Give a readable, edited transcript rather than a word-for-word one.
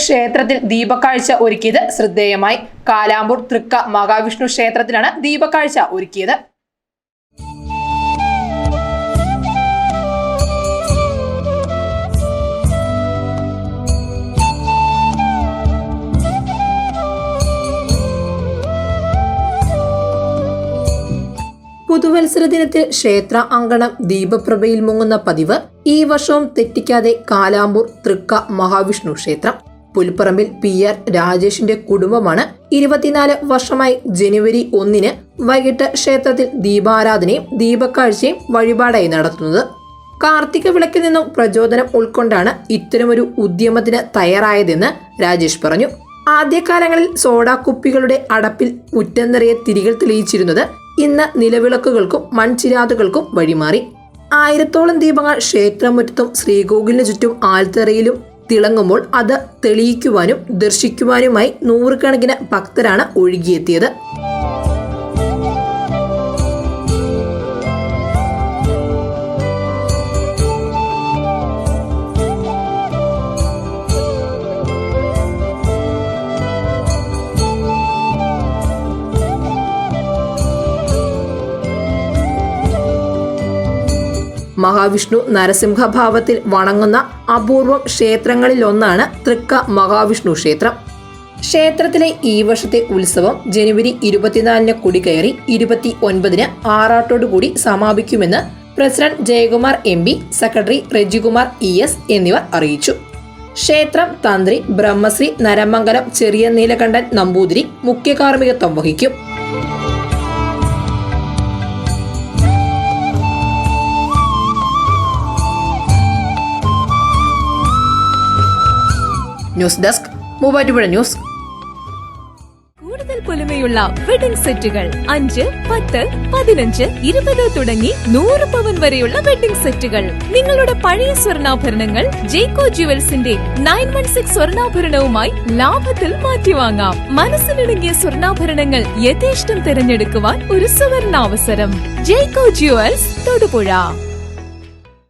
ക്ഷേത്രത്തിൽ ദീപക്കാഴ്ച ഒരുക്കിയത് ശ്രദ്ധേയമായി. കാലാമ്പൂർ തൃക്ക മഹാവിഷ്ണു ക്ഷേത്രത്തിലാണ് ദീപക്കാഴ്ച ഒരുക്കിയത്. പുതുവത്സര ദിനത്തിൽ ക്ഷേത്ര അങ്കണം ദീപപ്രഭയിൽ മുങ്ങുന്ന പതിവ് ഈ വർഷവും തെറ്റിക്കാതെ കാലാമ്പൂർ തൃക്ക മഹാവിഷ്ണു ക്ഷേത്രം. പുൽപ്പറമ്പിൽ PR രാജേഷിന്റെ കുടുംബമാണ് 24 വർഷമായി ജനുവരി 1 വൈകിട്ട് ക്ഷേത്രത്തിൽ ദീപാരാധനയും ദീപക്കാഴ്ചയും വഴിപാടായി നടത്തുന്നത്. കാർത്തിക വിളക്കിൽ നിന്നും പ്രചോദനം ഉൾക്കൊണ്ടാണ് ഇത്തരമൊരു ഉദ്യമത്തിന് തയ്യാറായതെന്ന് രാജേഷ് പറഞ്ഞു. ആദ്യകാലങ്ങളിൽ സോഡാ കുപ്പികളുടെ അടപ്പിൽ മുറ്റം നിറയെ തിരികൾ തെളിയിച്ചിരുന്നത് ഇന്ന് നിലവിളക്കുകൾക്കും മൺചിരാതുകൾക്കും വഴിമാറി. 1000ഓളം ദീപങ്ങൾ ക്ഷേത്രമുറ്റത്തും ശ്രീകോവിലിനു ചുറ്റും ആൽത്തറയിലും തിളങ്ങുമ്പോൾ അത് തെളിയിക്കുവാനും ദർശിക്കുവാനുമായി നൂറുകണക്കിന് ഭക്തരാണ് ഒഴുകിയെത്തിയത്. മഹാവിഷ്ണു നരസിംഹഭാവത്തിൽ വണങ്ങുന്ന അപൂർവം ക്ഷേത്രങ്ങളിലൊന്നാണ് തൃക്ക മഹാവിഷ്ണു ക്ഷേത്രം. ക്ഷേത്രത്തിലെ ഈ വർഷത്തെ ഉത്സവം ജനുവരി 24 കൊടികയറി 29 ആറാട്ടോടുകൂടി സമാപിക്കുമെന്ന് president Jayakumar MP, secretary Rejikumar ES എന്നിവർ അറിയിച്ചു. ക്ഷേത്രം തന്ത്രി ബ്രഹ്മശ്രീ നരമംഗലം ചെറിയ നീലകണ്ഠൻ നമ്പൂതിരി മുഖ്യ കാർമ്മികത്വം വഹിക്കും. News desk Muvattupuzha news. കൂടുതൽ പൊലിമയുള്ള വെഡിംഗ് സെറ്റുകൾ 5, 10, 15, 20 തുടങ്ങി 100 പവൻ വരെയുള്ള വെഡിംഗ് സെറ്റുകൾ. നിങ്ങളുടെ പഴയ സ്വർണ്ണാഭരണങ്ങൾ ജേക്കോ ജുവൽസിന്റെ 916 സ്വർണ്ണാഭരണവുമായി ലാഭത്തിൽ മാറ്റിവാങ്ങാം. മനസ്സിലിണങ്ങിയ സ്വർണ്ണാഭരണങ്ങൾ യഥേഷ്ടം തിരഞ്ഞെടുക്കുവാൻ ഒരു സുവർണാവസരം. ജേക്കോ ജുവൽസ്, തൊടുപുഴ.